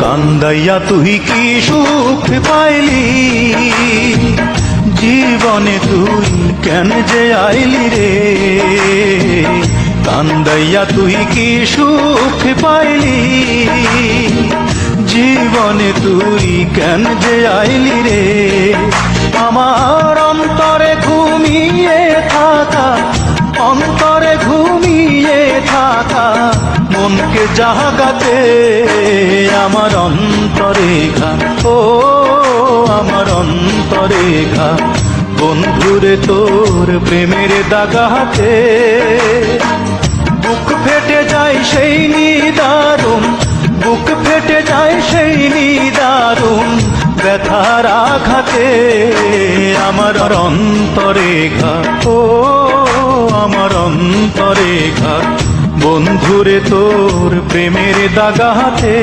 কান্দাইয়া তুই কি সুখ পাইলি, জীবনে তুই কেন যে আইলি রে। কান্দাইয়া তুই কি সুখ পাইলি, জীবনে তুই কেন যে আইলি রে। আমার অন্তরে ঘুমিয়ে থাকা, অন্তরে ঘুমিয়ে থাকা মনকে জাগাতে আমার অন্তরে ঘা, ও আমার অন্তরে ঘা। বন্ধুরে তোর প্রেমের দাগাতে বুক ফেটে যায় সেই নিদারুণ, বুক ফেটে যায় সেই নিদারুণ ব্যথার আঘাতে আমার অন্তরে ঘা, ও আমার অন্তরে ঘা। বন্ধুরে তোর প্রেমের দাগাতে